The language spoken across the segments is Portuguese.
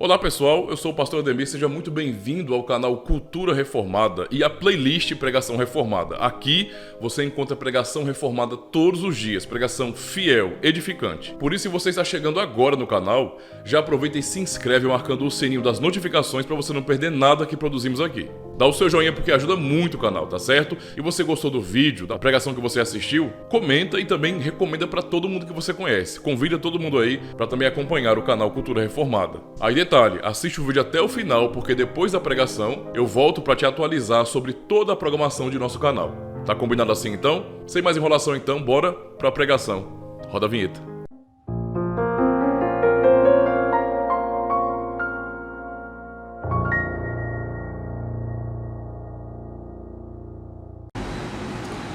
Olá pessoal, eu sou o pastor Ademir, seja muito bem-vindo ao canal Cultura Reformada e à playlist Pregação Reformada. Aqui você encontra pregação reformada todos os dias, pregação fiel, edificante. Por isso, se você está chegando agora no canal, já aproveita e se inscreve marcando o sininho das notificações para você não perder nada que produzimos aqui. Dá o seu joinha porque ajuda muito o canal, tá certo? E você gostou do vídeo, da pregação que você assistiu? Comenta e também recomenda para todo mundo que você conhece. Convida todo mundo aí para também acompanhar o canal Cultura Reformada. Aí detalhe, assiste o vídeo até o final porque depois da pregação eu volto para te atualizar sobre toda a programação de nosso canal. Tá combinado assim então? Sem mais enrolação então, bora para a pregação. Roda a vinheta.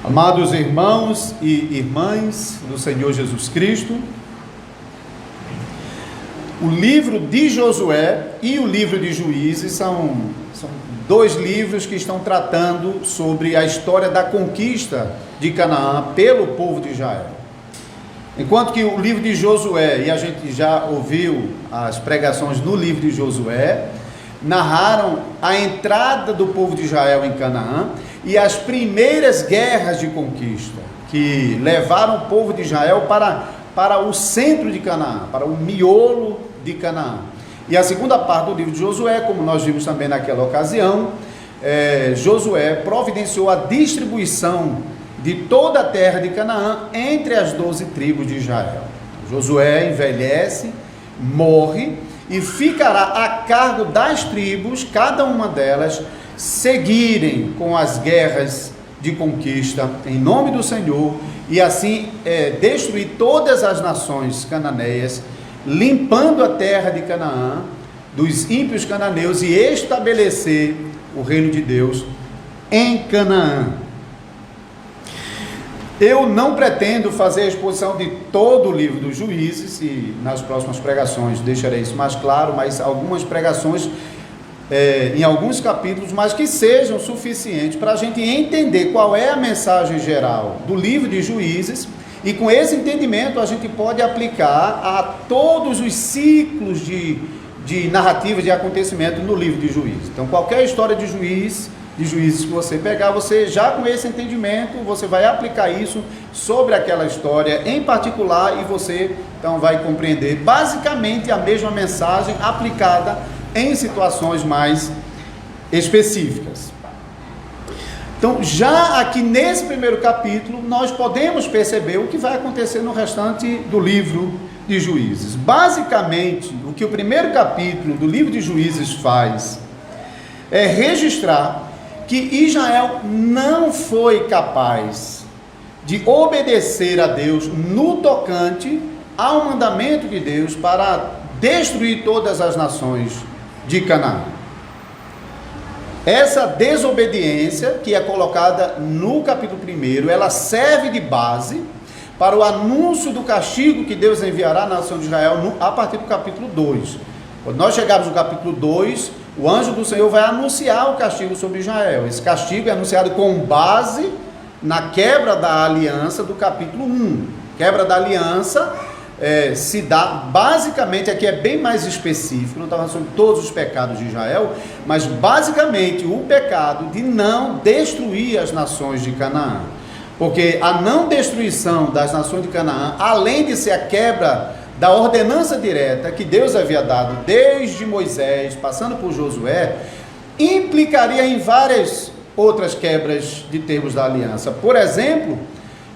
Amados irmãos e irmãs do Senhor Jesus Cristo, o livro de Josué e o livro de Juízes são dois livros que estão tratando sobre a história da conquista de Canaã pelo povo de Israel. Enquanto que o livro de Josué, e a gente já ouviu as pregações no livro de Josué, narraram a entrada do povo de Israel em Canaã e as primeiras guerras de conquista que levaram o povo de Israel para o centro de Canaã, para o miolo de Canaã. E a segunda parte do livro de Josué, como nós vimos também naquela ocasião, Josué providenciou a distribuição de toda a terra de Canaã entre as 12 tribos de Israel. Josué envelhece, morre e ficará a cargo das tribos, cada uma delas, seguirem com as guerras de conquista em nome do Senhor e assim destruir todas as nações cananeias, limpando a terra de Canaã dos ímpios cananeus e estabelecer o reino de Deus em Canaã. Eu não pretendo fazer a exposição de todo o livro dos Juízes, e nas próximas pregações deixarei isso mais claro, mas algumas pregações em alguns capítulos, mas que sejam suficientes para a gente entender qual é a mensagem geral do livro de Juízes, e com esse entendimento a gente pode aplicar a todos os ciclos de narrativa, de acontecimento no livro de Juízes. Então qualquer história de Juízes que você pegar, você já com esse entendimento, você vai aplicar isso sobre aquela história em particular e você então vai compreender basicamente a mesma mensagem aplicada em situações mais específicas. Então, já aqui nesse primeiro capítulo, nós podemos perceber o que vai acontecer no restante do livro de Juízes. Basicamente, o que o primeiro capítulo do livro de Juízes faz é registrar que Israel não foi capaz de obedecer a Deus no tocante ao mandamento de Deus para destruir todas as nações de Canaã. Essa desobediência que é colocada no capítulo 1, ela serve de base para o anúncio do castigo que Deus enviará à nação de Israel a partir do capítulo 2. Quando nós chegarmos no capítulo 2, o anjo do Senhor vai anunciar o castigo sobre Israel. Esse castigo é anunciado com base na quebra da aliança do capítulo 1. Quebra da aliança se dá, basicamente, aqui é bem mais específico, não está falando sobre todos os pecados de Israel, mas basicamente o pecado de não destruir as nações de Canaã. Porque a não destruição das nações de Canaã, além de ser a quebra da ordenança direta que Deus havia dado desde Moisés, passando por Josué, implicaria em várias outras quebras de termos da aliança. Por exemplo,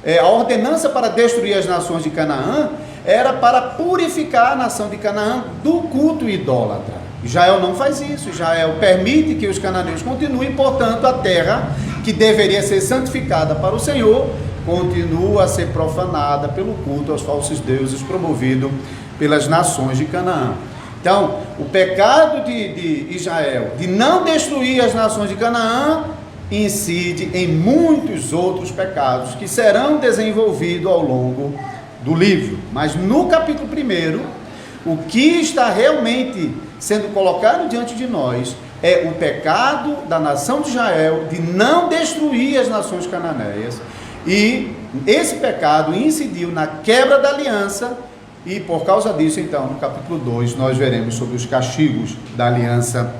a ordenança para destruir as nações de Canaã era para purificar a nação de Canaã do culto idólatra. Israel não faz isso. Israel permite que os cananeus continuem, portanto, a terra que deveria ser santificada para o Senhor continua a ser profanada pelo culto aos falsos deuses promovido pelas nações de Canaã. Então, o pecado de Israel de não destruir as nações de Canaã incide em muitos outros pecados que serão desenvolvidos ao longo do livro. Mas no capítulo 1, o que está realmente sendo colocado diante de nós é o pecado da nação de Israel de não destruir as nações cananeias, e esse pecado incidiu na quebra da aliança E por causa disso, então, no capítulo 2, nós veremos sobre os castigos da aliança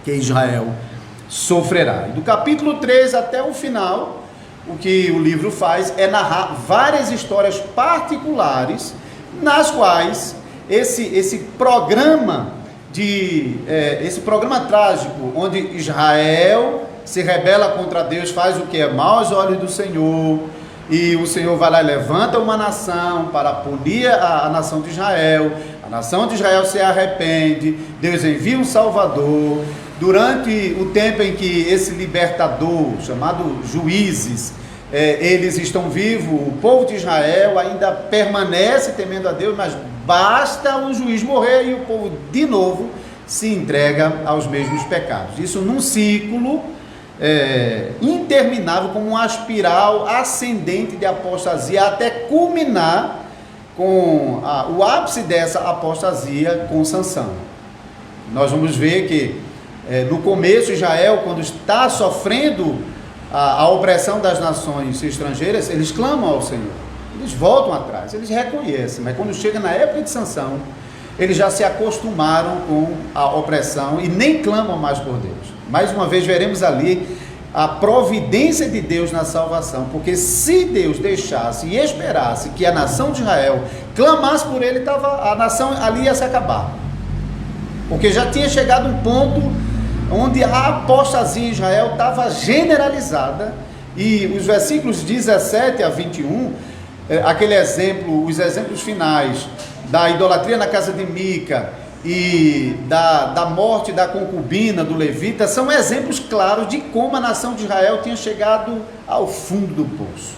que Israel sofrerá. E do capítulo 3 até o final, o que o livro faz é narrar várias histórias particulares, nas quais esse programa trágico, onde Israel se rebela contra Deus, faz o que é mau aos olhos do Senhor, e o Senhor vai lá e levanta uma nação para punir a nação de Israel. A nação de Israel se arrepende, Deus envia um Salvador. Durante o tempo em que esse libertador, chamado Juízes, eles estão vivos, o povo de Israel ainda permanece temendo a Deus, mas basta um juiz morrer e o povo de novo se entrega aos mesmos pecados. Isso num ciclo interminável, como uma espiral ascendente de apostasia, até culminar com o ápice dessa apostasia com Sansão. Nós vamos ver que no começo Israel, quando está sofrendo a opressão das nações estrangeiras, eles clamam ao Senhor, eles voltam atrás, eles reconhecem, mas quando chega na época de Sansão, eles já se acostumaram com a opressão e nem clamam mais por Deus. Mais uma vez veremos ali a providência de Deus na salvação, porque se Deus deixasse e esperasse que a nação de Israel clamasse por ele, a nação ali ia se acabar, porque já tinha chegado um ponto onde a apostasia em Israel estava generalizada. E os versículos 17 a 21, aquele exemplo, os exemplos finais da idolatria na casa de Mica e da morte da concubina do levita, são exemplos claros de como a nação de Israel tinha chegado ao fundo do poço.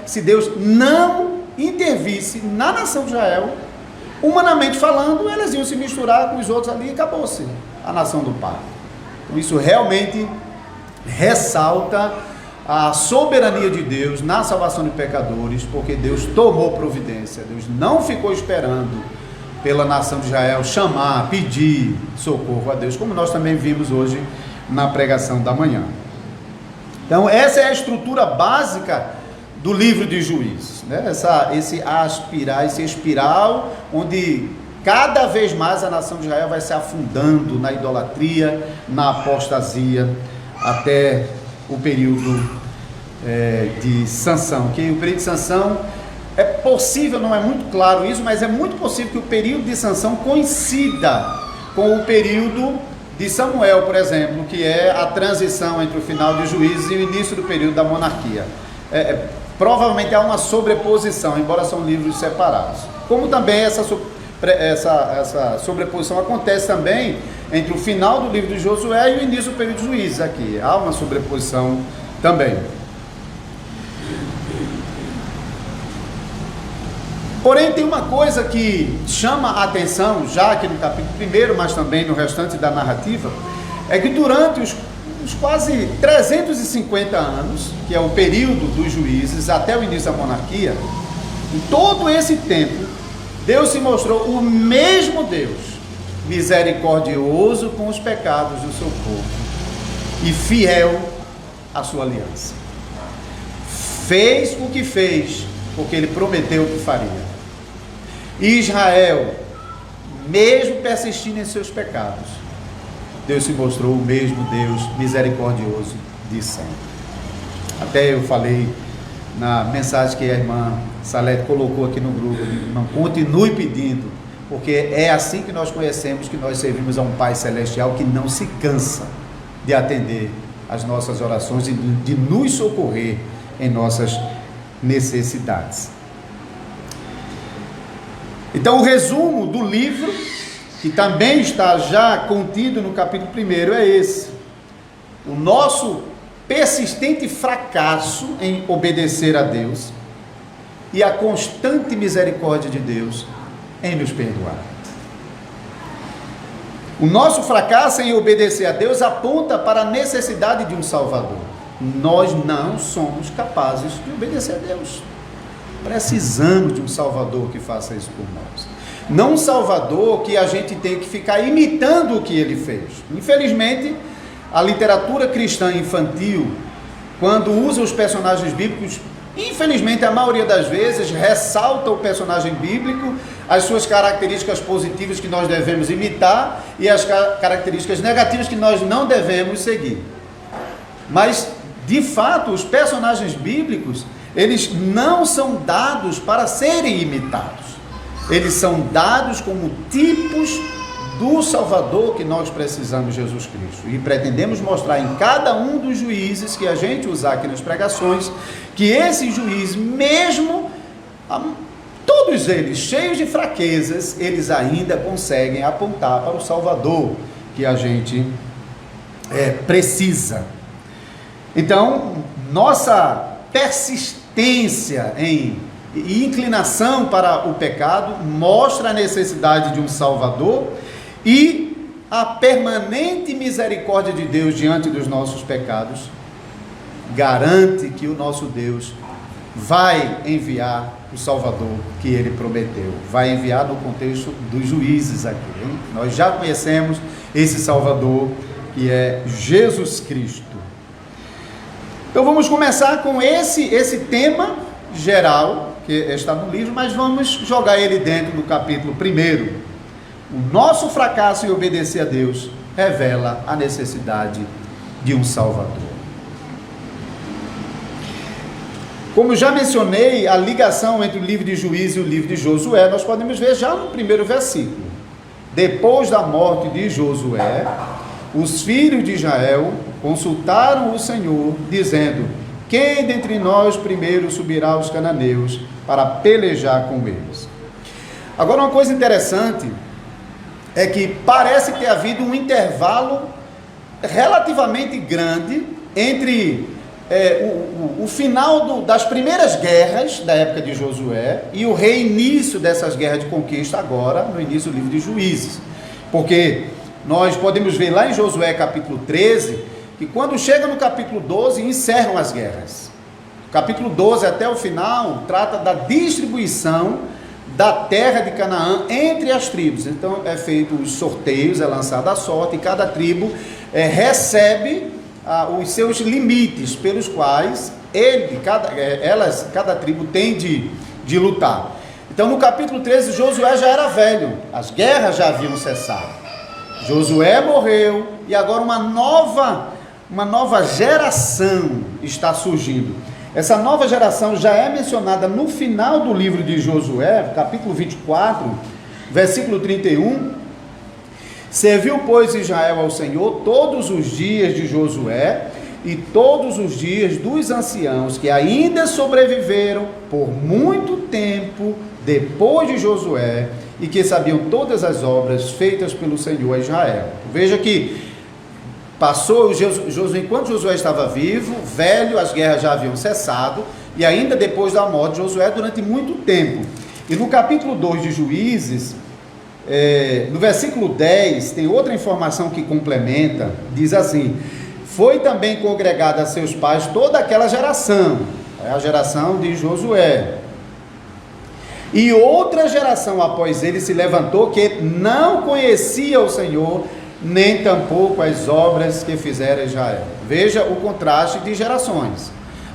Se Deus não intervisse na nação de Israel, humanamente falando, elas iam se misturar com os outros ali e acabou-se a nação do Pai. Então isso realmente ressalta a soberania de Deus na salvação de pecadores, porque Deus tomou providência, Deus não ficou esperando pela nação de Israel chamar, pedir socorro a Deus, como nós também vimos hoje na pregação da manhã. Então essa é a estrutura básica do livro de Juízes, né? Esse espiral onde cada vez mais a nação de Israel vai se afundando na idolatria, na apostasia, até o período de Sansão. Que o período de Sansão é possível, não é muito claro isso, mas é muito possível que o período de Sansão coincida com o período de Samuel, por exemplo, que é a transição entre o final de Juízes e o início do período da monarquia. Provavelmente há uma sobreposição, embora são livros separados. Como também essa sobreposição acontece também entre o final do livro de Josué e o início do período de Juízes. Aqui há uma sobreposição também. Porém, tem uma coisa que chama a atenção, já aqui no capítulo 1, mas também no restante da narrativa, é que durante os quase 350 anos, que é o período dos juízes até o início da monarquia, em todo esse tempo, Deus se mostrou o mesmo Deus, misericordioso com os pecados do seu povo e fiel à sua aliança. Fez o que fez, porque ele prometeu que faria. Israel, mesmo persistindo em seus pecados, Deus se mostrou o mesmo Deus misericordioso de sempre. Até eu falei na mensagem que a irmã Salete colocou aqui no grupo, irmão, continue pedindo, porque é assim que nós conhecemos que nós servimos a um Pai Celestial que não se cansa de atender as nossas orações e de nos socorrer em nossas necessidades. Então o resumo do livro, que também está já contido no capítulo 1, é esse: o nosso persistente fracasso em obedecer a Deus e a constante misericórdia de Deus em nos perdoar. O nosso fracasso em obedecer a Deus aponta para a necessidade de um Salvador. Nós não somos capazes de obedecer a Deus. Precisamos de um Salvador que faça isso por nós. Não um Salvador que a gente tem que ficar imitando o que ele fez. Infelizmente, a literatura cristã infantil, quando usa os personagens bíblicos, infelizmente, a maioria das vezes, ressalta o personagem bíblico, as suas características positivas que nós devemos imitar e as características negativas que nós não devemos seguir. Mas, de fato, os personagens bíblicos, eles não são dados para serem imitados. Eles são dados como tipos do Salvador que nós precisamos, Jesus Cristo. E pretendemos mostrar em cada um dos juízes que a gente usar aqui nas pregações, que esses juízes, mesmo todos eles cheios de fraquezas, eles ainda conseguem apontar para o Salvador que a gente precisa. Então, nossa persistência e inclinação para o pecado mostra a necessidade de um Salvador e a permanente misericórdia de Deus diante dos nossos pecados garante que o nosso Deus vai enviar o Salvador que Ele prometeu. Vai enviar no contexto dos juízes aqui, hein? Nós já conhecemos esse Salvador que é Jesus Cristo. Então vamos começar com esse tema geral que está no livro, mas vamos jogar ele dentro do capítulo 1. O nosso fracasso em obedecer a Deus revela a necessidade de um Salvador. Como já mencionei, a ligação entre o livro de Juízes e o livro de Josué, nós podemos ver já no primeiro versículo. Depois da morte de Josué, os filhos de Israel consultaram o Senhor, dizendo: quem dentre nós primeiro subirá aos cananeus para pelejar com eles? Agora, uma coisa interessante é que parece ter havido um intervalo relativamente grande entre o final das primeiras guerras da época de Josué e o reinício dessas guerras de conquista agora, no início do livro de Juízes. Porque nós podemos ver lá em Josué capítulo 13, que quando chega no capítulo 12, encerram as guerras. O capítulo 12 até o final trata da distribuição da terra de Canaã entre as tribos. Então é feito os sorteios, é lançada a sorte, e cada tribo recebe os seus limites pelos quais cada tribo tem de lutar. Então no capítulo 13, Josué já era velho, as guerras já haviam cessado. Josué morreu e agora uma nova geração está surgindo. Essa nova geração já é mencionada no final do livro de Josué, capítulo 24, versículo 31. Serviu, pois, Israel ao Senhor todos os dias de Josué e todos os dias dos anciãos que ainda sobreviveram por muito tempo depois de Josué e que sabiam todas as obras feitas pelo Senhor a Israel. Veja que passou Josué, enquanto Josué estava vivo, velho, as guerras já haviam cessado, e ainda depois da morte de Josué, durante muito tempo. E no capítulo 2 de Juízes, no versículo 10, tem outra informação que complementa, diz assim: foi também congregada a seus pais toda aquela geração, a geração de Josué, e outra geração após ele se levantou que não conhecia o Senhor, nem tampouco as obras que fizera Israel. Veja o contraste de gerações.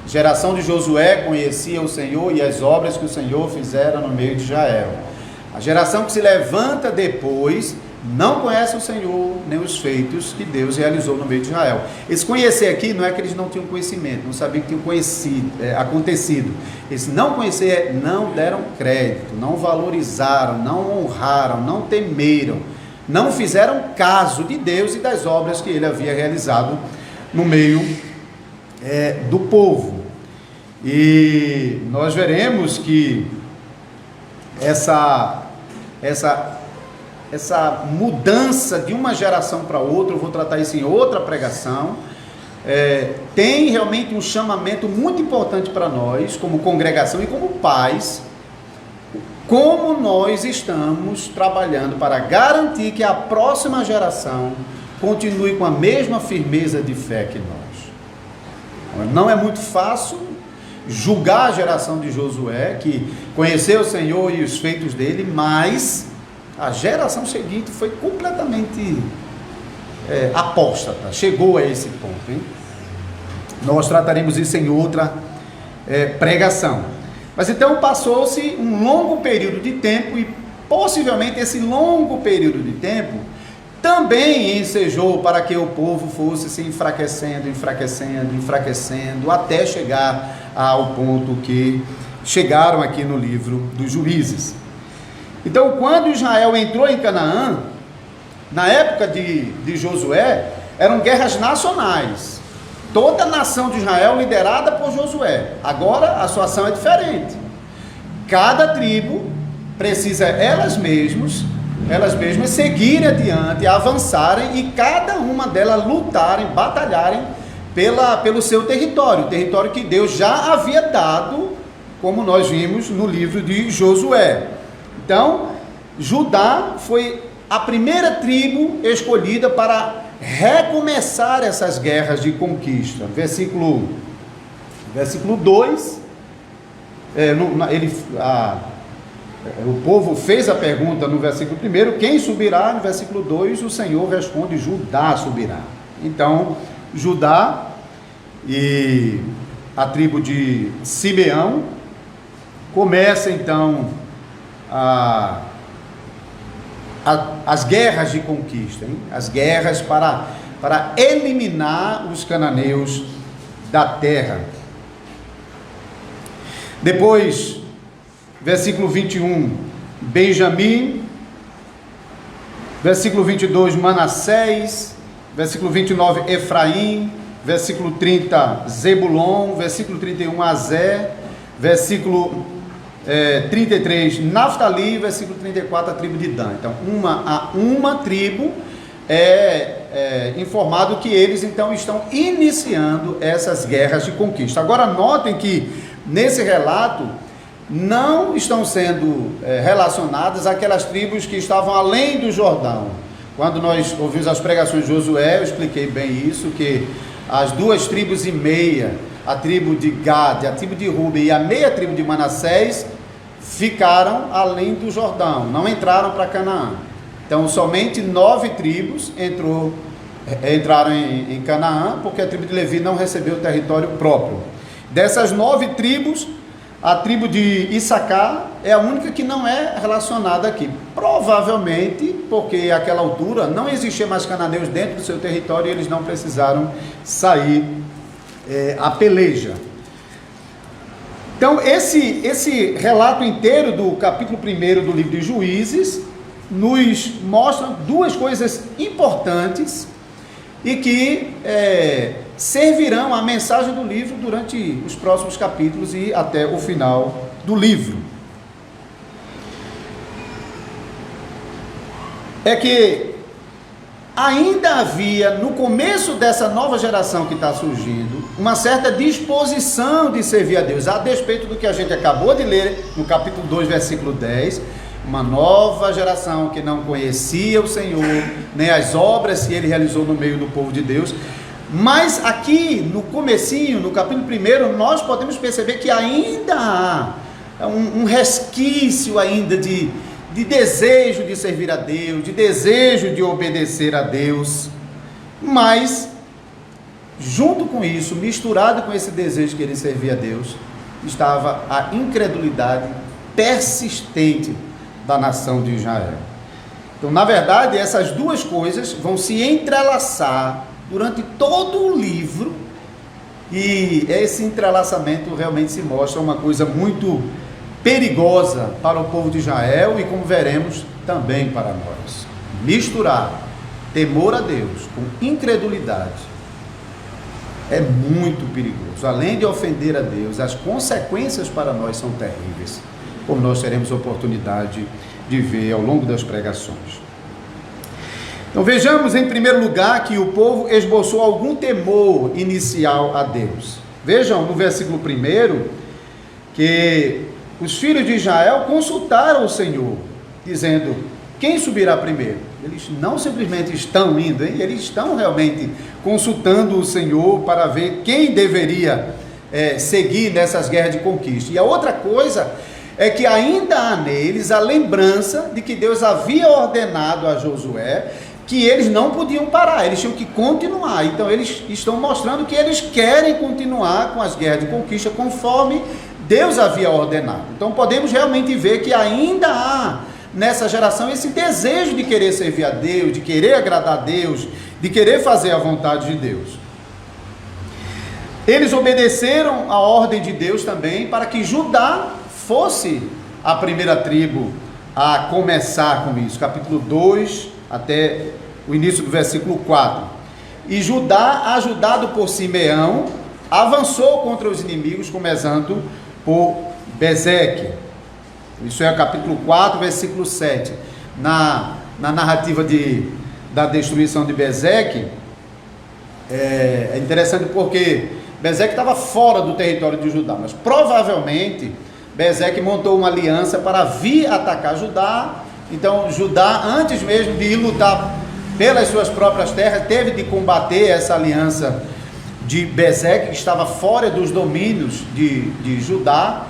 A geração de Josué conhecia o Senhor e as obras que o Senhor fizera no meio de Israel. A geração que se levanta depois não conhece o Senhor, nem os feitos que Deus realizou no meio de Israel. Esse conhecer aqui não é que eles não tinham conhecimento, não sabiam que tinha acontecido. Esse não conhecer, não deram crédito, não valorizaram, não honraram, não temeram, não fizeram caso de Deus e das obras que Ele havia realizado no meio do povo. E nós veremos que essa mudança de uma geração para outra, eu vou tratar isso em outra pregação, tem realmente um chamamento muito importante para nós, como congregação e como pais, como nós estamos trabalhando para garantir que a próxima geração continue com a mesma firmeza de fé que nós. Não é muito fácil julgar a geração de Josué, que conheceu o Senhor e os feitos dele, mas a geração seguinte foi completamente apóstata, chegou a esse ponto, hein? Nós trataremos isso em outra pregação. Mas então passou-se um longo período de tempo e possivelmente esse longo período de tempo também ensejou para que o povo fosse se enfraquecendo, até chegar ao ponto que chegaram aqui no livro dos Juízes. Então, quando Israel entrou em Canaã, na época de Josué, eram guerras nacionais. Toda a nação de Israel liderada por Josué. Agora a situação é diferente. Cada tribo precisa elas mesmas seguirem adiante, avançarem e cada uma delas lutarem, batalharem pelo seu território, o território que Deus já havia dado, como nós vimos no livro de Josué. Então, Judá foi a primeira tribo escolhida para recomeçar essas guerras de conquista. Versículo 2, o povo fez a pergunta no versículo 1, quem subirá? No versículo 2, o Senhor responde, Judá subirá. Então, Judá e a tribo de Simeão começa então as guerras de conquista, hein? As guerras para eliminar os cananeus da terra. Depois, versículo 21, Benjamim, versículo 22, Manassés, versículo 29, Efraim, versículo 30, Zebulon, versículo 31, Aser, versículo 33, Naftali, versículo 34, a tribo de Dan. Então, uma tribo é informado que eles então estão iniciando essas guerras de conquista. Agora notem que nesse relato não estão sendo relacionadas aquelas tribos que estavam além do Jordão. Quando nós ouvimos as pregações de Josué, eu expliquei bem isso, que as 2 tribos e meia, a tribo de Gad, a tribo de Ruben e a meia tribo de Manassés, ficaram além do Jordão, não entraram para Canaã. Então somente 9 tribos entraram em Canaã, porque a tribo de Levi não recebeu o território próprio. Dessas 9 tribos, a tribo de Issacar é a única que não é relacionada aqui. Provavelmente porque àquela altura não existia mais cananeus dentro do seu território e eles não precisaram sair a peleja. Então esse relato inteiro do capítulo 1 do livro de Juízes nos mostra 2 coisas importantes e que servirão a mensagem do livro durante os próximos capítulos e até o final do livro. É que ainda havia, no começo dessa nova geração que está surgindo, uma certa disposição de servir a Deus, a despeito do que a gente acabou de ler no capítulo 2, versículo 10, uma nova geração que não conhecia o Senhor, nem as obras que Ele realizou no meio do povo de Deus. Mas aqui no comecinho, no capítulo 1, nós podemos perceber que ainda há um resquício ainda de desejo de servir a Deus, de desejo de obedecer a Deus. Mas, junto com isso, misturado com esse desejo de querer servir a Deus, estava a incredulidade persistente da nação de Israel. Então, na verdade, essas 2 coisas vão se entrelaçar durante todo o livro, e esse entrelaçamento realmente se mostra uma coisa muito perigosa para o povo de Israel e, como veremos, também para nós. Misturar temor a Deus com incredulidade é muito perigoso. Além de ofender a Deus, as consequências para nós são terríveis, como nós teremos oportunidade de ver ao longo das pregações. Então vejamos em primeiro lugar que o povo esboçou algum temor inicial a Deus. Vejam no versículo 1 que os filhos de Israel consultaram o Senhor, dizendo, quem subirá primeiro? Eles não simplesmente estão indo, hein? Eles estão realmente consultando o Senhor para ver quem deveria seguir nessas guerras de conquista. E a outra coisa é que ainda há neles a lembrança de que Deus havia ordenado a Josué que eles não podiam parar, eles tinham que continuar. Então eles estão mostrando que eles querem continuar com as guerras de conquista conforme Deus havia ordenado. Então podemos realmente ver que ainda há nessa geração esse desejo de querer servir a Deus, de querer agradar a Deus, de querer fazer a vontade de Deus. Eles obedeceram a ordem de Deus também para que Judá fosse a primeira tribo a começar com isso. Capítulo 2 até o início do versículo 4. E Judá, ajudado por Simeão, avançou contra os inimigos, começando por Bezeque. Isso é o capítulo 4, versículo 7. Na narrativa da destruição de Bezeque, é interessante porque Bezeque estava fora do território de Judá, mas provavelmente Bezeque montou uma aliança para vir atacar Judá. Então Judá, antes mesmo de ir lutar pelas suas próprias terras, teve de combater essa aliança de Bezeque, que estava fora dos domínios de Judá,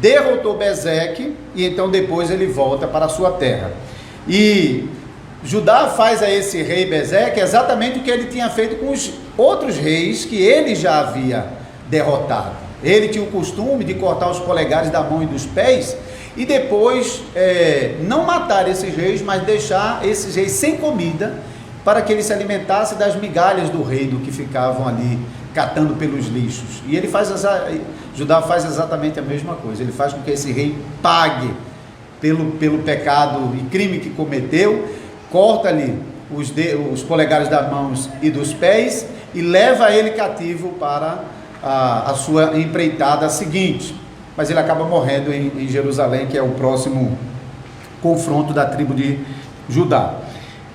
derrotou Bezeque, e então depois ele volta para a sua terra. E Judá faz a esse rei Bezeque exatamente o que ele tinha feito com os outros reis que ele já havia derrotado. Ele tinha o costume de cortar os polegares da mão e dos pés, e depois não matar esses reis, mas deixar esses reis sem comida, para que eles se alimentassem das migalhas do reino que ficavam ali catando pelos lixos. E Judá faz exatamente a mesma coisa. Ele faz com que esse rei pague pelo pecado e crime que cometeu, corta-lhe os polegares das mãos e dos pés e leva ele cativo para a sua empreitada seguinte. Mas ele acaba morrendo em Jerusalém, que é o próximo confronto da tribo de Judá.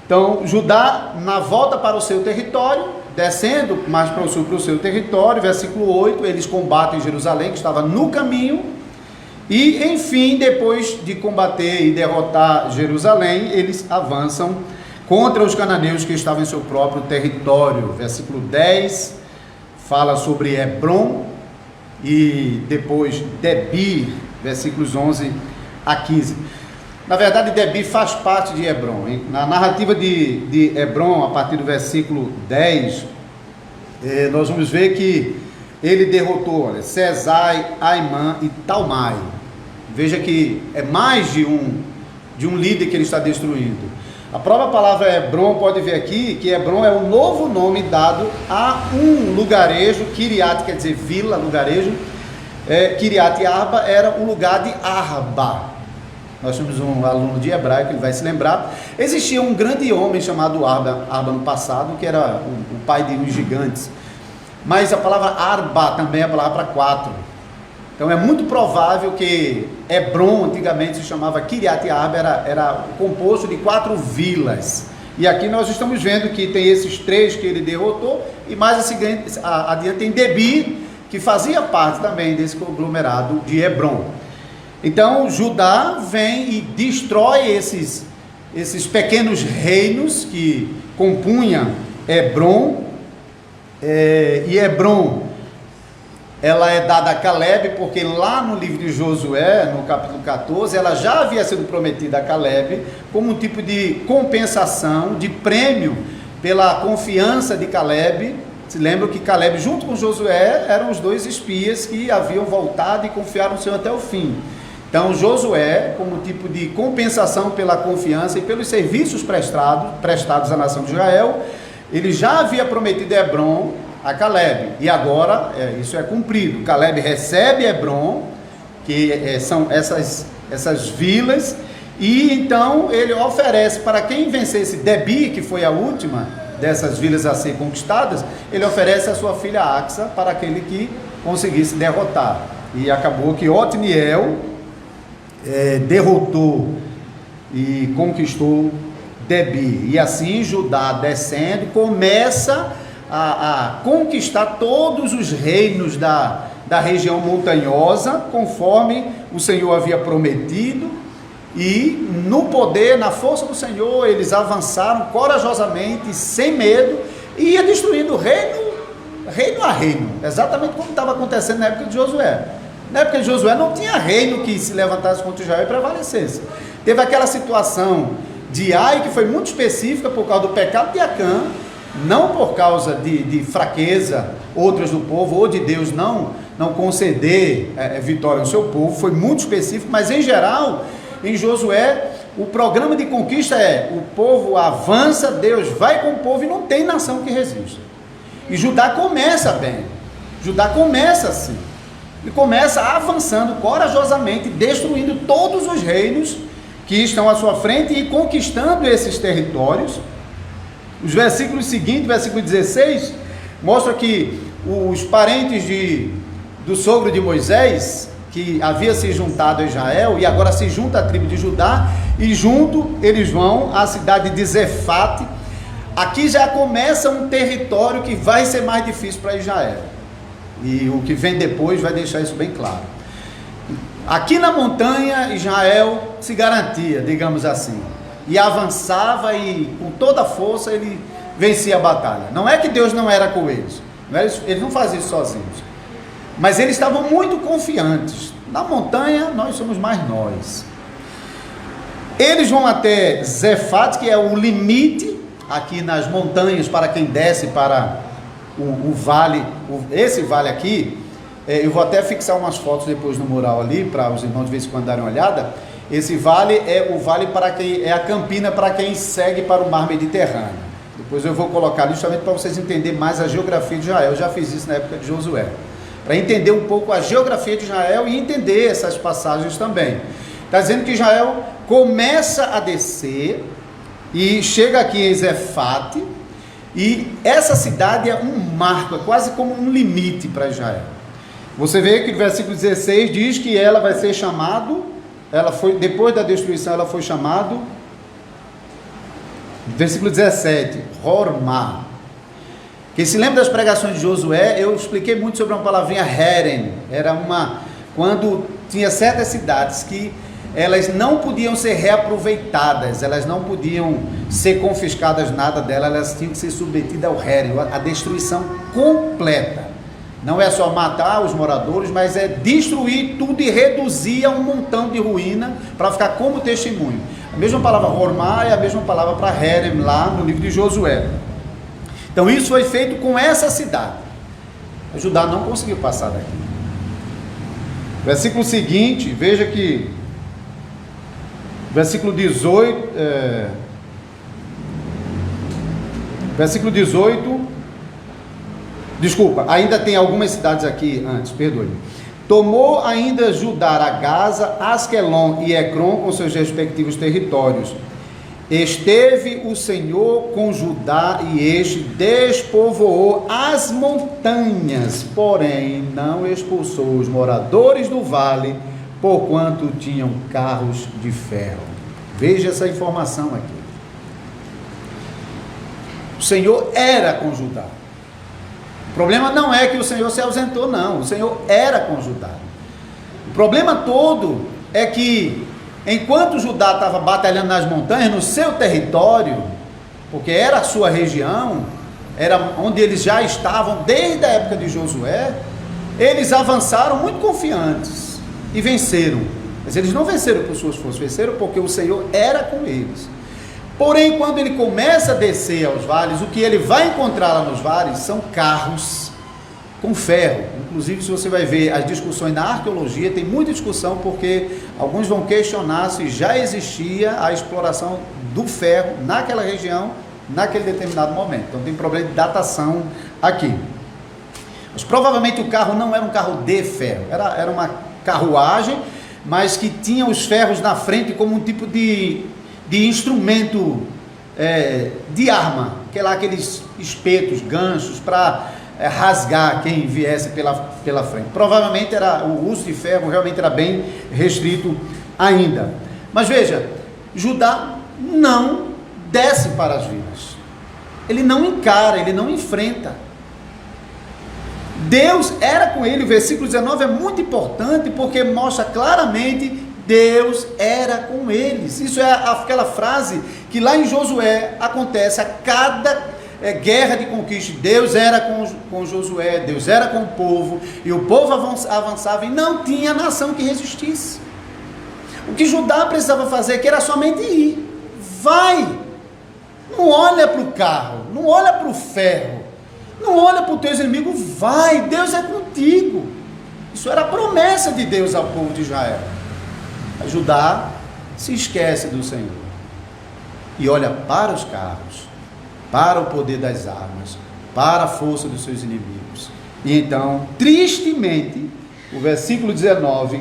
Então Judá, na volta para o seu território, descendo mais para o sul para o seu território, versículo 8, eles combatem Jerusalém, que estava no caminho, e enfim, depois de combater e derrotar Jerusalém, eles avançam contra os cananeus que estavam em seu próprio território. Versículo 10 fala sobre Hebron, e depois Debir, versículos 11 a 15. Na verdade, Debir faz parte de Hebron, hein? Na narrativa de Hebron, a partir do versículo 10, nós vamos ver que ele derrotou Cesai, Aimã e Talmai. Veja que é mais de um líder que ele está destruindo. A própria palavra Hebron, pode ver aqui, que Hebron é o novo nome dado a um lugarejo. Kiriat quer dizer vila, lugarejo. Kiriat Arba era o lugar de Arba. Nós temos um aluno de hebraico, ele vai se lembrar. Existia um grande homem chamado Arba no passado, que era o pai de uns gigantes. Mas a palavra Arba também é a palavra 4. Então é muito provável que Hebron, antigamente se chamava Kiriat Arba, era composto de 4 vilas. E aqui nós estamos vendo que tem esses 3 que ele derrotou, e mais adiante tem Debir, que fazia parte também desse conglomerado de Hebron. Então Judá vem e destrói esses pequenos reinos que compunham Hebron, e Hebron ela é dada a Caleb, porque lá no livro de Josué, no capítulo 14, ela já havia sido prometida a Caleb como um tipo de compensação, de prêmio pela confiança de Caleb. Se lembram que Caleb, junto com Josué, eram os 2 espias que haviam voltado e confiaram no Senhor até o fim. Então Josué, como tipo de compensação pela confiança e pelos serviços prestados à nação de Israel, ele já havia prometido Hebron a Caleb, e agora isso é cumprido. Caleb recebe Hebron, que são essas vilas, e então ele oferece para quem vencesse Debir, que foi a última dessas vilas a ser conquistadas, ele oferece a sua filha Axa para aquele que conseguisse derrotar. E acabou que Otniel derrotou e conquistou Debir, e assim Judá, descendo, começa a conquistar todos os reinos da região montanhosa, conforme o Senhor havia prometido, e no poder, na força do Senhor, eles avançaram corajosamente, sem medo, e ia destruindo reino a reino, exatamente como estava acontecendo na época de Josué. Na época de Josué não tinha reino que se levantasse contra Israel e prevalecesse. Teve aquela situação de Ai, que foi muito específica por causa do pecado de Acã, não por causa de fraqueza, outras do povo, ou de Deus não conceder vitória ao seu povo, foi muito específico, mas em geral, em Josué, o programa de conquista o povo avança, Deus vai com o povo e não tem nação que resista. E Judá começa bem, Judá começa assim, e começa avançando corajosamente, destruindo todos os reinos que estão à sua frente e conquistando esses territórios. Os versículos seguintes, versículo 16, mostra que os parentes do sogro de Moisés, que havia se juntado a Israel, e agora se junta à tribo de Judá, e junto eles vão à cidade de Zefate. Aqui já começa um território que vai ser mais difícil para Israel, e o que vem depois vai deixar isso bem claro. Aqui na montanha, Israel se garantia, digamos assim, e avançava, e com toda a força ele vencia a batalha. Não é que Deus não era com eles, eles não faziam isso sozinhos, mas eles estavam muito confiantes. Na montanha nós somos mais nós. Eles vão até Zefate, que é o limite aqui nas montanhas para quem desce para o vale, esse vale aqui. Eu vou até fixar umas fotos depois no mural ali, para os irmãos de vez em quando darem uma olhada. Esse vale é o vale para quem é a campina para quem segue para o mar Mediterrâneo. Depois eu vou colocar ali justamente para vocês entenderem mais a geografia de Israel. Eu já fiz isso na época de Josué, para entender um pouco a geografia de Israel e entender essas passagens também. Está dizendo que Israel começa a descer e chega aqui em Zefate, e essa cidade é um marco, é quase como um limite para Israel. Você vê que no versículo 16 diz que ela vai ser chamado, depois da destruição ela foi chamado, versículo 17, Hormá. Quem se lembra das pregações de Josué, eu expliquei muito sobre uma palavrinha Herem, quando tinha certas cidades que elas não podiam ser reaproveitadas, elas não podiam ser confiscadas, nada delas, elas tinham que ser submetidas ao Herem, a destruição completa. Não é só matar os moradores, mas é destruir tudo e reduzir a um montão de ruína para ficar como testemunho. A mesma palavra Hormá é a mesma palavra para Herem lá no livro de Josué. Então isso foi feito com essa cidade. Judá não conseguiu passar daqui. Versículo seguinte, veja que versículo 18, ainda tem algumas cidades aqui antes, perdoe. Tomou ainda Judá a Gaza, Asquelon e Ecrom com seus respectivos territórios. Esteve o Senhor com Judá e este despovoou as montanhas, porém não expulsou os moradores do vale, porquanto tinham carros de ferro. Veja essa informação aqui. O Senhor era com Judá. O problema não é que o Senhor se ausentou, não. O Senhor era com Judá. O problema todo é que, enquanto Judá estava batalhando nas montanhas, no seu território, porque era a sua região, era onde eles já estavam desde a época de Josué, eles avançaram muito confiantes e venceram. Mas eles não venceram por suas forças, venceram porque o Senhor era com eles. Porém, quando ele começa a descer aos vales, o que ele vai encontrar lá nos vales são carros com ferro. Inclusive, se você vai ver as discussões na arqueologia, tem muita discussão, porque alguns vão questionar se já existia a exploração do ferro naquela região, naquele determinado momento. Então tem problema de datação aqui. Mas provavelmente o carro não era um carro de ferro, era uma carruagem, mas que tinha os ferros na frente como um tipo de instrumento de arma, que é lá aqueles espetos, ganchos, para rasgar quem viesse pela frente. Provavelmente o uso de ferro realmente era bem restrito ainda. Mas veja, Judá não desce para as vilas, ele não encara, ele não enfrenta. Deus era com ele. O versículo 19 é muito importante, porque mostra claramente Deus era com eles. Isso é aquela frase que lá em Josué acontece a cada guerra de conquista. Deus era com Josué, Deus era com o povo, e o povo avançava e não tinha nação que resistisse. O que Judá precisava fazer, que era somente ir, vai. Não olha para o carro, não olha para o ferro, não olha para os teus inimigos, vai, Deus é contigo. Isso era a promessa de Deus ao povo de Israel. Judá se esquece do Senhor e olha para os carros, para o poder das armas, para a força dos seus inimigos. E então, tristemente, o versículo 19,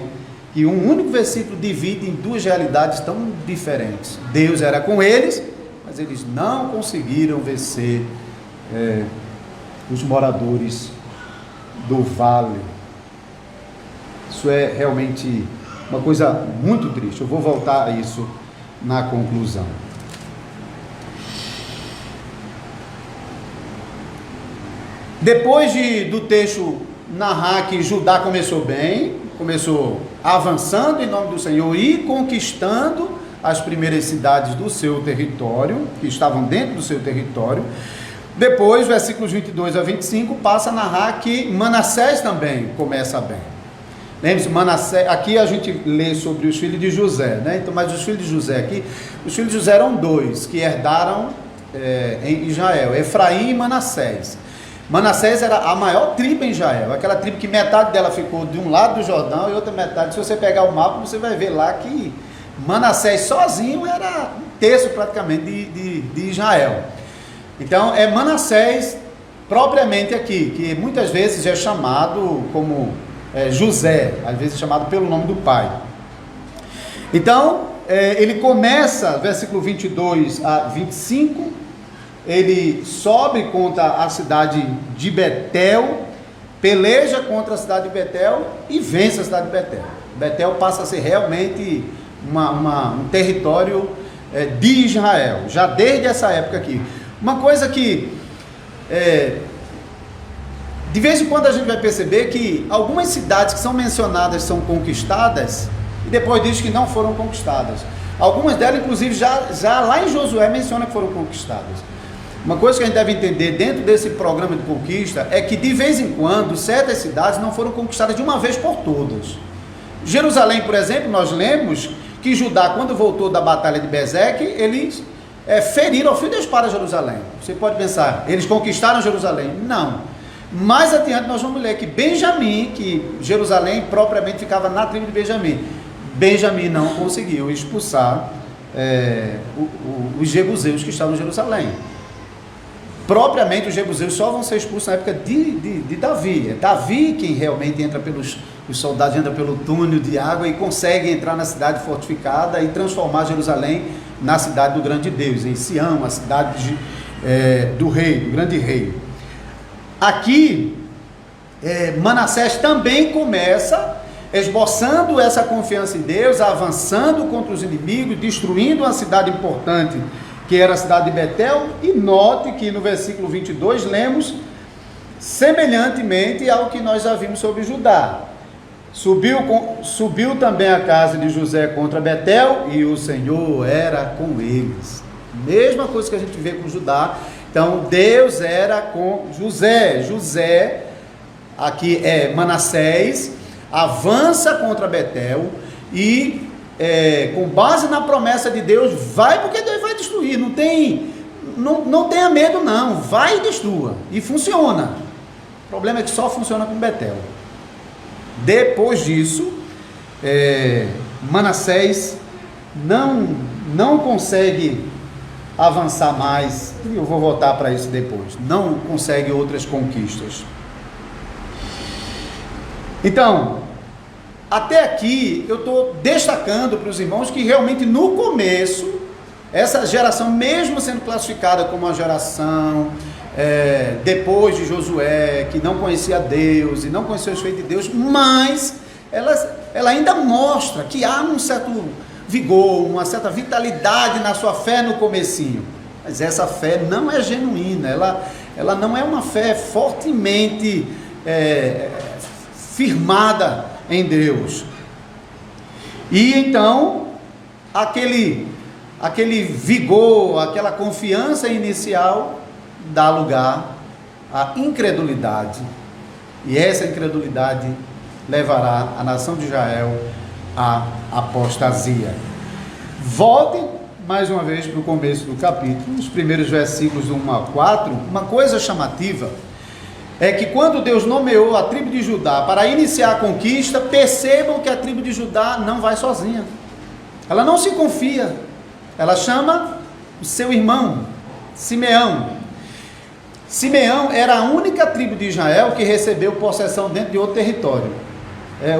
que um único versículo divide em duas realidades tão diferentes. Deus era com eles, mas eles não conseguiram vencer os moradores do vale. Isso é realmente uma coisa muito triste. Eu vou voltar a isso na conclusão. Depois do texto narrar que Judá começou bem, começou avançando em nome do Senhor e conquistando as primeiras cidades do seu território, que estavam dentro do seu território. Depois, versículos 22 a 25, passa a narrar que Manassés também começa bem. Lembre-se, Manassés, aqui a gente lê sobre os filhos de José, né? Então, mas os filhos de José aqui, os filhos de José eram dois, que herdaram em Israel, Efraim e Manassés. Manassés era a maior tribo em Israel, aquela tribo que metade dela ficou de um lado do Jordão e outra metade, se você pegar o mapa, você vai ver lá que Manassés sozinho era um terço praticamente de Israel. Então é Manassés propriamente aqui, que muitas vezes é chamado como José, às vezes chamado pelo nome do pai. Então ele começa, versículo 22 a 25, ele sobe contra a cidade de Betel, peleja contra a cidade de Betel e vence a cidade de Betel. Betel passa a ser realmente um território de Israel, já desde essa época aqui. Uma coisa que de vez em quando a gente vai perceber que algumas cidades que são mencionadas são conquistadas e depois diz que não foram conquistadas. Algumas delas, inclusive, já lá em Josué menciona que foram conquistadas. Uma coisa que a gente deve entender dentro desse programa de conquista é que de vez em quando certas cidades não foram conquistadas de uma vez por todas. Jerusalém, por exemplo, nós lemos que Judá, quando voltou da batalha de Bezeque, eles feriram ao fio da espada Jerusalém. Você pode pensar, eles conquistaram Jerusalém? Não. Mais adiante nós vamos ler que Benjamim, que Jerusalém propriamente ficava na tribo de Benjamim, Benjamim não conseguiu expulsar os jebuseus que estavam em Jerusalém. Propriamente os jebuseus só vão ser expulsos na época de Davi. É Davi quem realmente entra os soldados entram pelo túnel de água e consegue entrar na cidade fortificada e transformar Jerusalém na cidade do grande Deus, em Sião, a cidade do rei, do grande rei. Aqui, Manassés também começa esboçando essa confiança em Deus, avançando contra os inimigos, destruindo uma cidade importante, que era a cidade de Betel, e note que no versículo 22 lemos semelhantemente ao que nós já vimos sobre Judá. Subiu também a casa de José contra Betel, e o Senhor era com eles. Mesma coisa que a gente vê com Judá. Então Deus era com José. José, aqui é Manassés, avança contra Betel e com base na promessa de Deus, vai, porque Deus vai destruir, não tenha medo não, vai e destrua, e funciona. O problema é que só funciona com Betel. Depois disso, Manassés não consegue avançar mais, e eu vou voltar para isso depois, não consegue outras conquistas. Então, até aqui eu estou destacando para os irmãos que realmente no começo, essa geração, mesmo sendo classificada como uma geração depois de Josué, que não conhecia Deus e não conhecia os feitos de Deus, mas ela ainda mostra que há um certo vigor, uma certa vitalidade na sua fé no comecinho, mas essa fé não é genuína, ela não é uma fé fortemente firmada em Deus. E então aquele vigor, aquela confiança inicial dá lugar à incredulidade, e essa incredulidade levará a nação de Israel à apostasia. Volte mais uma vez para o começo do capítulo, os primeiros versículos do 1 a 4, uma coisa chamativa é que quando Deus nomeou a tribo de Judá para iniciar a conquista, percebam que a tribo de Judá não vai sozinha. Ela não se confia. Ela chama o seu irmão, Simeão. Simeão era a única tribo de Israel que recebeu possessão dentro de outro território.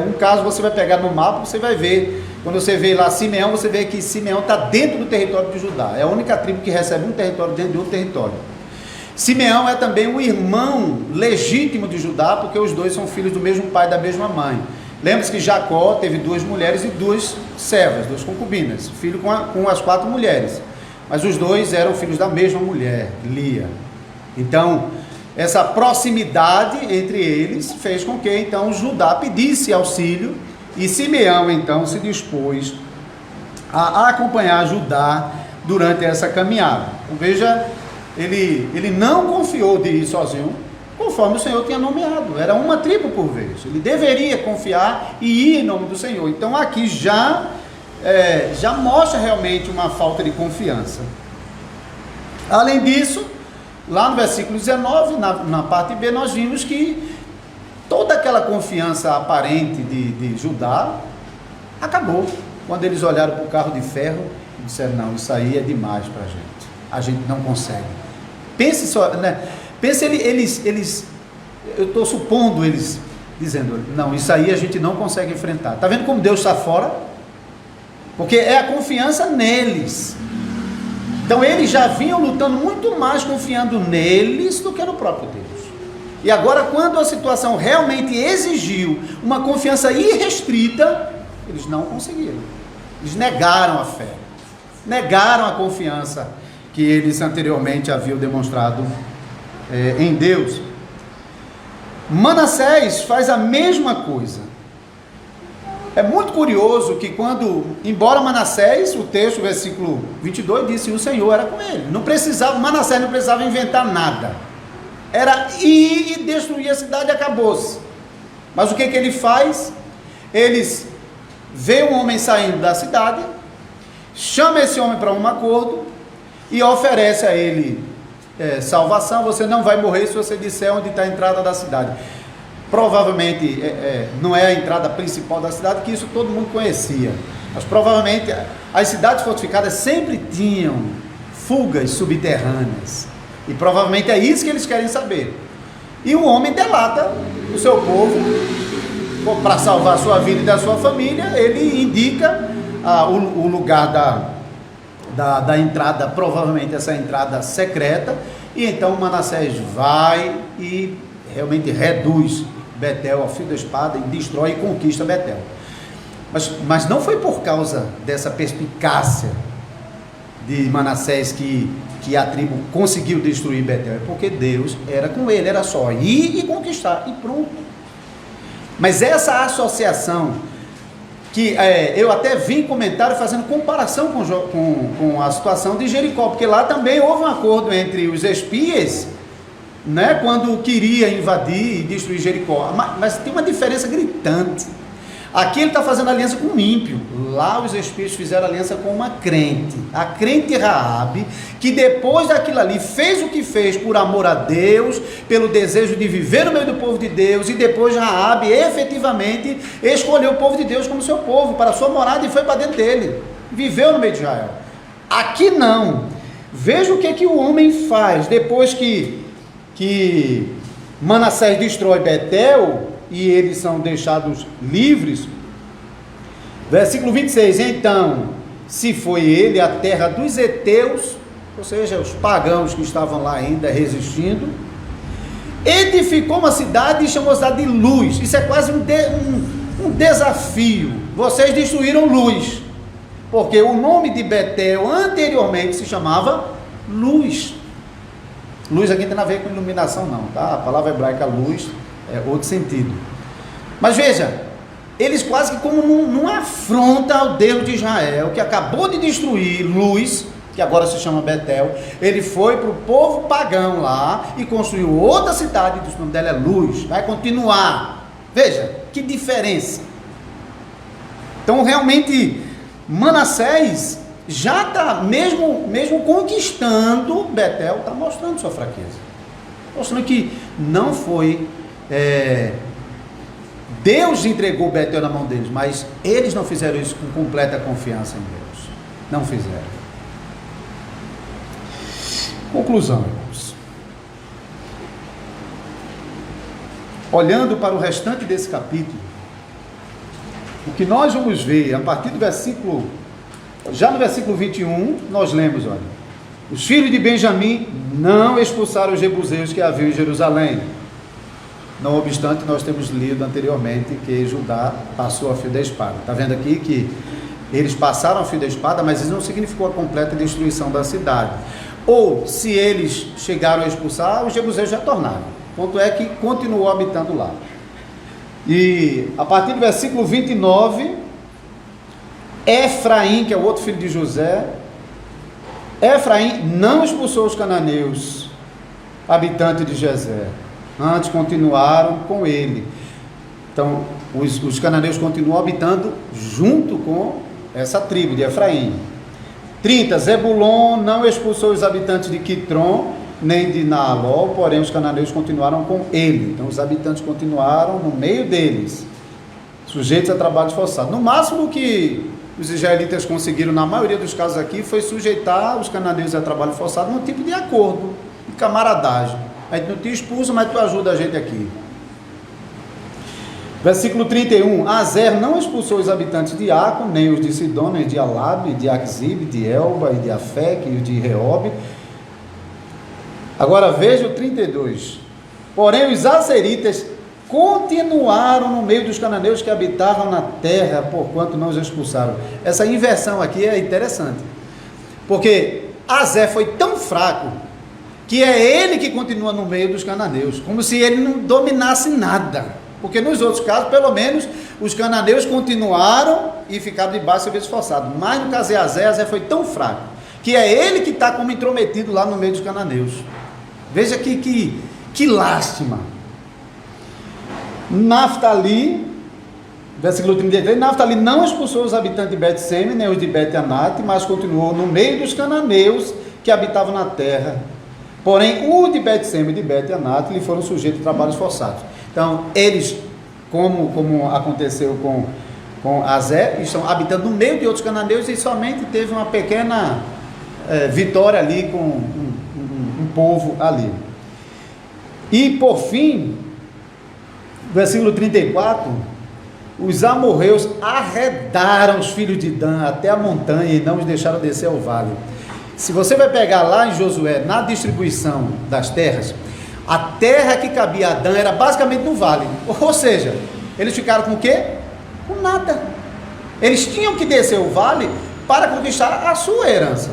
Um caso você vai pegar no mapa, você vai ver, quando você vê lá Simeão, você vê que Simeão está dentro do território de Judá. É a única tribo que recebe um território dentro de outro território. Simeão é também o irmão legítimo de Judá, porque os dois são filhos do mesmo pai e da mesma mãe. Lembra-se que Jacó teve 2 mulheres e 2 servas, 2 concubinas, filho com as 4 mulheres. Mas os dois eram filhos da mesma mulher, Lia. Então, essa proximidade entre eles fez com que então Judá pedisse auxílio, e Simeão então se dispôs a acompanhar Judá durante essa caminhada. Então, veja, ele não confiou de ir sozinho, conforme o Senhor tinha nomeado. Era uma tribo por vez. Ele deveria confiar e ir em nome do Senhor. Então aqui já mostra realmente uma falta de confiança. Além disso, lá no versículo 19, na parte B, nós vimos que toda aquela confiança aparente de Judá acabou quando eles olharam para o carro de ferro e disseram: não, isso aí é demais para a gente não consegue. Pense só, né? Pense eles, eu estou supondo eles dizendo: não, isso aí a gente não consegue enfrentar. Está vendo como Deus está fora? Porque é a confiança neles. Então eles já vinham lutando muito mais confiando neles do que no próprio Deus. E agora, quando a situação realmente exigiu uma confiança irrestrita, eles não conseguiram. Eles negaram a fé, negaram a confiança que eles anteriormente haviam demonstrado em Deus. Manassés faz a mesma coisa. É muito curioso que embora Manassés, o texto, versículo 22, disse: o Senhor era com ele. Manassés não precisava inventar nada. Era ir e destruir a cidade e acabou-se. Mas o que ele faz? Eles veem um homem saindo da cidade, chama esse homem para um acordo e oferece a ele salvação. Você não vai morrer se você disser onde está a entrada da cidade. Provavelmente não é a entrada principal da cidade, que isso todo mundo conhecia, mas provavelmente as cidades fortificadas sempre tinham fugas subterrâneas, e provavelmente é isso que eles querem saber. E o homem delata o seu povo para salvar a sua vida e da sua família. Ele indica o lugar da entrada, provavelmente essa entrada secreta, e então Manassés vai e realmente reduz Betel ao fio da espada e destrói e conquista Betel. Mas não foi por causa dessa perspicácia de Manassés que a tribo conseguiu destruir Betel, é porque Deus era com ele, era só ir e conquistar e pronto. Mas essa associação que eu até vi em comentário fazendo comparação com a situação de Jericó, porque lá também houve um acordo entre os espias, né, quando queria invadir e destruir Jericó, mas tem uma diferença gritante. Aqui ele está fazendo aliança com um ímpio, lá os espias fizeram aliança com uma crente, a crente Raabe, que depois daquilo ali fez o que fez por amor a Deus, pelo desejo de viver no meio do povo de Deus, e depois Raabe efetivamente escolheu o povo de Deus como seu povo, para a sua morada, e foi para dentro dele, viveu no meio de Israel. Aqui não. Veja o que o homem faz depois que Manassés destrói Betel e eles são deixados livres. Versículo 26, então se foi ele à terra dos heteus, ou seja, os pagãos que estavam lá ainda resistindo, edificou uma cidade e chamou a cidade de Luz. Isso é quase um desafio. Vocês destruíram Luz, porque o nome de Betel anteriormente se chamava Luz. Luz aqui não tem nada a ver com iluminação não, tá? A palavra hebraica luz é outro sentido. Mas veja, eles quase que como numa afronta ao Deus de Israel, que acabou de destruir Luz, que agora se chama Betel, ele foi para o povo pagão lá e construiu outra cidade, o nome dela é Luz, vai continuar. Veja, que diferença. Então realmente Manassés, já está, mesmo conquistando Betel, está mostrando sua fraqueza. Mostrando que não foi... Deus entregou Betel na mão deles, mas eles não fizeram isso com completa confiança em Deus. Não fizeram. Conclusão, irmãos. Olhando para o restante desse capítulo, o que nós vamos ver a partir do versículo, já no versículo 21, nós lemos, olha: os filhos de Benjamim não expulsaram os jebuseus que haviam em Jerusalém. Não obstante, nós temos lido anteriormente que Judá passou a fio da espada. Está vendo aqui que eles passaram a fio da espada, mas isso não significou a completa destruição da cidade. Ou, se eles chegaram a expulsar, os jebuseus já tornaram. O ponto é que continuou habitando lá. E a partir do versículo 29, Efraim, que é o outro filho de José, Efraim não expulsou os cananeus, habitantes de Gezer. Antes continuaram com ele. Então, os cananeus continuam habitando junto com essa tribo de Efraim. 30. Zebulon não expulsou os habitantes de Quitron, nem de Naalol, porém os cananeus continuaram com ele. Então, os habitantes continuaram no meio deles, sujeitos a trabalho forçado. No máximo que os israelitas conseguiram, na maioria dos casos aqui, foi sujeitar os cananeus a trabalho forçado num tipo de acordo, de camaradagem. A gente não te expulsa, mas tu ajuda a gente aqui. Versículo 31. Azer não expulsou os habitantes de Aco, nem os de Sidom, nem de Alabe, de Aquzib, de Elba, e de Afec, e os de Reob. Agora veja o 32. Porém os azeritas continuaram no meio dos cananeus que habitavam na terra, porquanto não os expulsaram. Essa inversão aqui é interessante, porque Azer foi tão fraco que é ele que continua no meio dos cananeus, como se ele não dominasse nada, porque nos outros casos, pelo menos, os cananeus continuaram e ficaram debaixo do serviço forçado, mas no caso de Azer foi tão fraco, que é ele que está como intrometido lá no meio dos cananeus. Veja que lástima. Naftali, versículo 33, Naftali não expulsou os habitantes de Bet-Seme, nem os de Bet-Anate, mas continuou no meio dos cananeus que habitavam na terra. Porém, o de Bet-Seme e de Bet-Anate lhe foram sujeitos a trabalhos forçados. Então, eles, como aconteceu com Azer, estão habitando no meio de outros cananeus e somente teve uma pequena vitória ali com um povo ali. E, por fim, versículo 34, os amorreus arredaram os filhos de Dan até a montanha e não os deixaram descer ao vale. Se você vai pegar lá em Josué, na distribuição das terras, a terra que cabia a Dan era basicamente no vale. Ou seja, eles ficaram com o quê? Com nada. Eles tinham que descer o vale para conquistar a sua herança.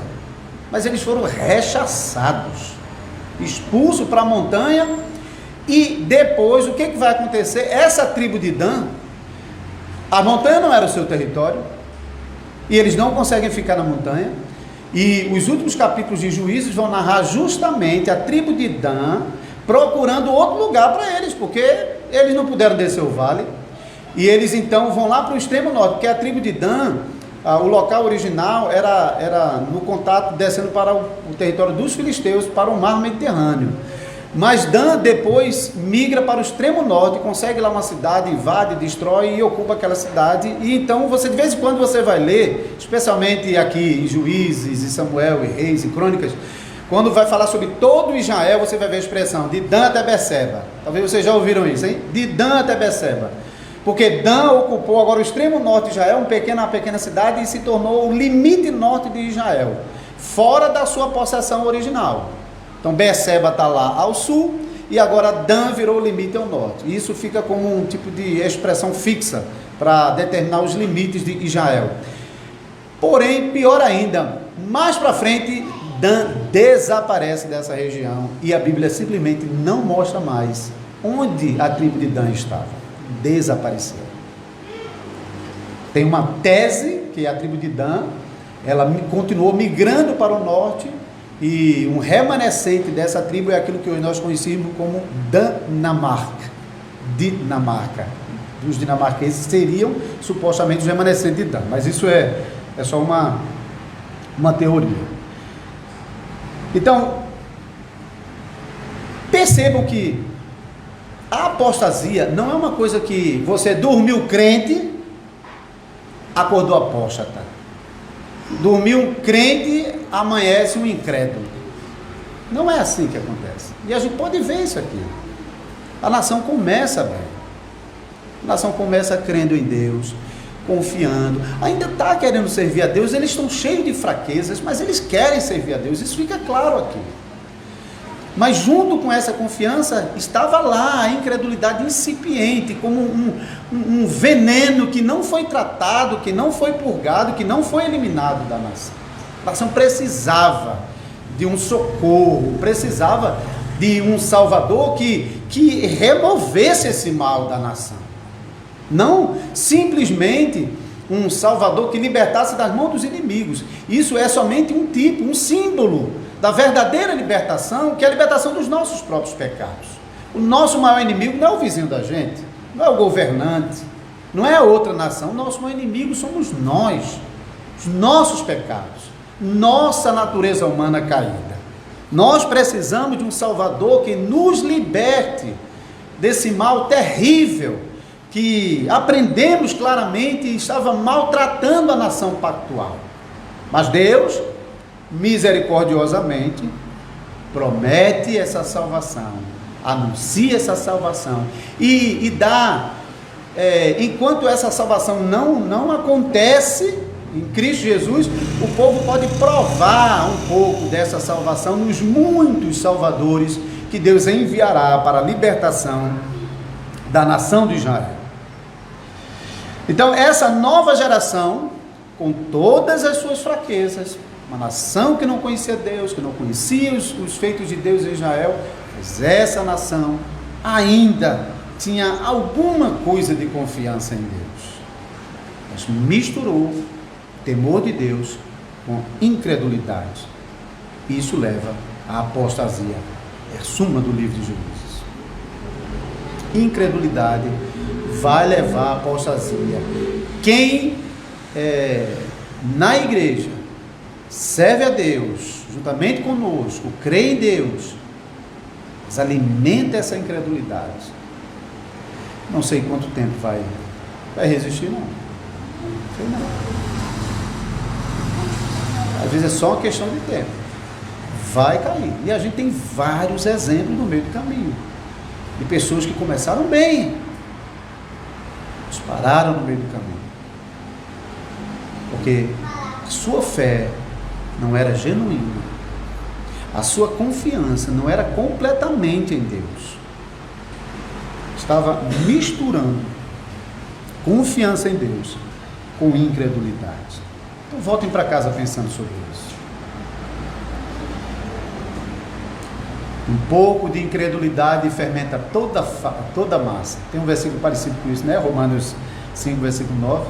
Mas eles foram rechaçados, expulsos para a montanha. E depois, o que vai acontecer? Essa tribo de Dan, a montanha não era o seu território, e eles não conseguem ficar na montanha. E os últimos capítulos de Juízes vão narrar justamente a tribo de Dan procurando outro lugar para eles, porque eles não puderam descer o vale, e eles então vão lá para o extremo norte, porque a tribo de Dan, o local original era no contato descendo para o território dos filisteus, para o mar Mediterrâneo. Mas Dan depois migra para o extremo norte, consegue lá uma cidade, invade, destrói e ocupa aquela cidade. E então você, de vez em quando você vai ler, especialmente aqui em Juízes, e Samuel, e Reis, e Crônicas, quando vai falar sobre todo Israel, você vai ver a expressão de Dan até Beceba. Talvez vocês já ouviram isso, hein? De Dan até Beceba. Porque Dan ocupou agora o extremo norte de Israel, uma pequena cidade, e se tornou o limite norte de Israel, fora da sua possessão original. Então Beceba está lá ao sul, e agora Dan virou o limite ao norte. Isso fica como um tipo de expressão fixa para determinar os limites de Israel. Porém, pior ainda, mais para frente, Dan desaparece dessa região, e a Bíblia simplesmente não mostra mais onde a tribo de Dan estava. Desapareceu. Tem uma tese que a tribo de Dan, ela continuou migrando para o norte, e um remanescente dessa tribo é aquilo que hoje nós conhecemos como Dinamarca. Os dinamarqueses seriam supostamente os remanescentes de Dan, mas isso é só uma teoria. Então, percebam que a apostasia não é uma coisa que você dormiu crente, acordou apóstata. Dormiu crente, amanhece um incrédulo. Não é assim que acontece. E a gente pode ver isso aqui. A nação começa bem. A nação começa crendo em Deus, confiando. Ainda está querendo servir a Deus. Eles estão cheios de fraquezas, mas eles querem servir a Deus. Isso fica claro aqui. Mas junto com essa confiança, estava lá a incredulidade incipiente, como um veneno que não foi tratado, que não foi purgado, que não foi eliminado da nação. A nação precisava de um socorro, precisava de um Salvador que removesse esse mal da nação. Não simplesmente um Salvador que libertasse das mãos dos inimigos. Isso é somente um tipo, um símbolo da verdadeira libertação, que é a libertação dos nossos próprios pecados. O nosso maior inimigo não é o vizinho da gente, não é o governante, não é a outra nação. O nosso maior inimigo somos nós, os nossos pecados, nossa natureza humana caída. Nós precisamos de um Salvador que nos liberte desse mal terrível que aprendemos claramente estava maltratando a nação pactual. Mas Deus, misericordiosamente, promete essa salvação, anuncia essa salvação e dá, enquanto essa salvação não acontece em Cristo Jesus, o povo pode provar um pouco dessa salvação nos muitos salvadores que Deus enviará para a libertação da nação de Israel. Então, essa nova geração, com todas as suas fraquezas, uma nação que não conhecia Deus, que não conhecia os feitos de Deus em Israel, mas essa nação ainda tinha alguma coisa de confiança em Deus. Mas misturou o temor de Deus com incredulidade. Isso leva à apostasia. É a suma do livro de Juízes. Incredulidade vai levar à apostasia. Quem na igreja serve a Deus, juntamente conosco, crê em Deus, mas alimenta essa incredulidade, não sei quanto tempo vai resistir, não. Não sei não. Às vezes é só uma questão de tempo. Vai cair. E a gente tem vários exemplos no meio do caminho, de pessoas que começaram bem, mas pararam no meio do caminho, porque a sua fé não era genuína, a sua confiança não era completamente em Deus, estava misturando confiança em Deus com incredulidade. Então voltem para casa pensando sobre isso. Um pouco de incredulidade fermenta toda a massa. Tem um versículo parecido com isso, né? Romanos 5, versículo 9.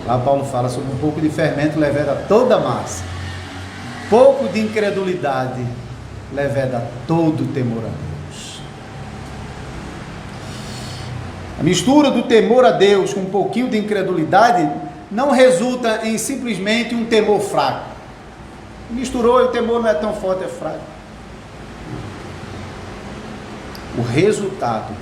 Lá Paulo fala sobre um pouco de fermento leveda toda a massa. Pouco de incredulidade leveda todo o temor a Deus. A mistura do temor a Deus com um pouquinho de incredulidade não resulta em simplesmente um temor fraco. Misturou e o temor não é tão forte, é fraco. O resultado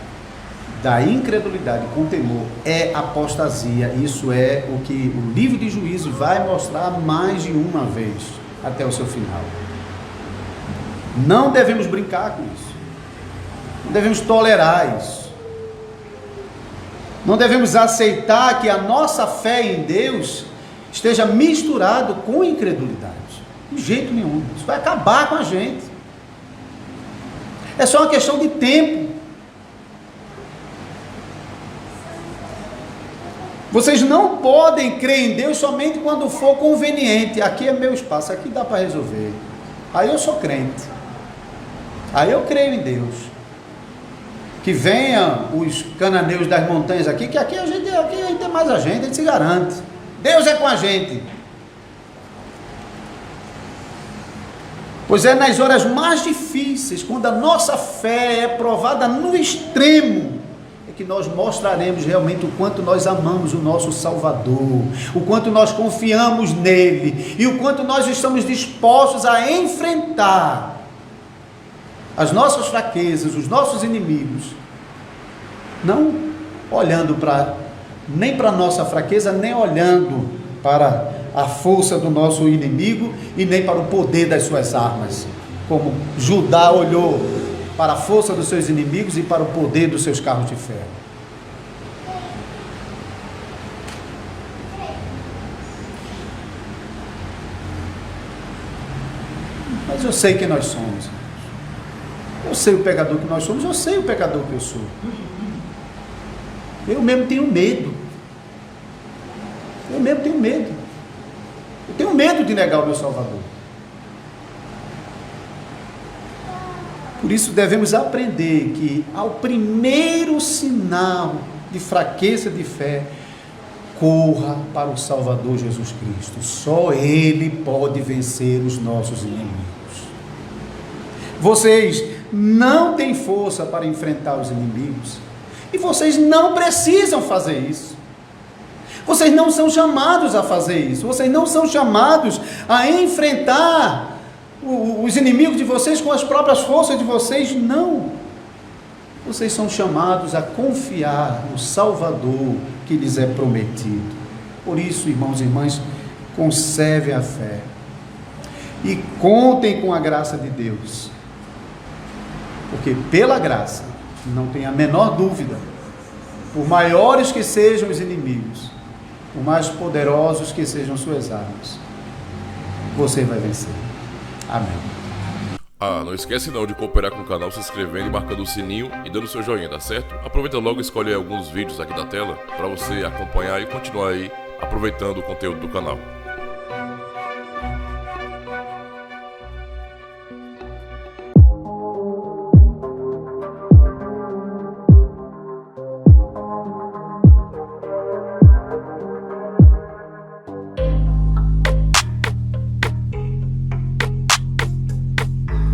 da incredulidade com temor é apostasia. Isso é o que o livro de Juízes vai mostrar mais de uma vez até o seu final. Não devemos brincar com isso. Não devemos tolerar isso. Não devemos aceitar que a nossa fé em Deus esteja misturado com incredulidade. De jeito nenhum. Isso vai acabar com a gente. É só uma questão de tempo. Vocês não podem crer em Deus somente quando for conveniente. Aqui é meu espaço, aqui dá para resolver. Aí eu sou crente. Aí eu creio em Deus. Que venham os cananeus das montanhas aqui, que aqui a gente é mais a gente se garante. Deus é com a gente. Pois é nas horas mais difíceis, quando a nossa fé é provada no extremo, é que nós mostraremos realmente o quanto nós amamos o nosso Salvador, o quanto nós confiamos nele e o quanto nós estamos dispostos a enfrentar as nossas fraquezas, os nossos inimigos, não olhando nem para a nossa fraqueza, nem olhando para a força do nosso inimigo e nem para o poder das suas armas, como Judá olhou para a força dos seus inimigos e para o poder dos seus carros de ferro. Mas eu sei quem nós somos. Eu sei o pecador que nós somos, eu sei o pecador que eu sou. Eu mesmo tenho medo. Eu mesmo tenho medo. Eu tenho medo de negar o meu Salvador. Por isso devemos aprender que ao primeiro sinal de fraqueza de fé, corra para o Salvador Jesus Cristo. Só Ele pode vencer os nossos inimigos. Vocês não têm força para enfrentar os inimigos. E vocês não precisam fazer isso. Vocês não são chamados a fazer isso. Vocês não são chamados a enfrentar os inimigos de vocês com as próprias forças de vocês. Não. Vocês são chamados a confiar no Salvador que lhes é prometido. Por isso, irmãos e irmãs, conservem a fé. E contem com a graça de Deus. Porque pela graça, não tem a menor dúvida, por maiores que sejam os inimigos, por mais poderosos que sejam suas armas, você vai vencer. Amém. Não esquece não de cooperar com o canal, se inscrevendo e marcando o sininho e dando seu joinha, tá certo? Aproveita logo e escolhe alguns vídeos aqui da tela para você acompanhar e continuar aí aproveitando o conteúdo do canal.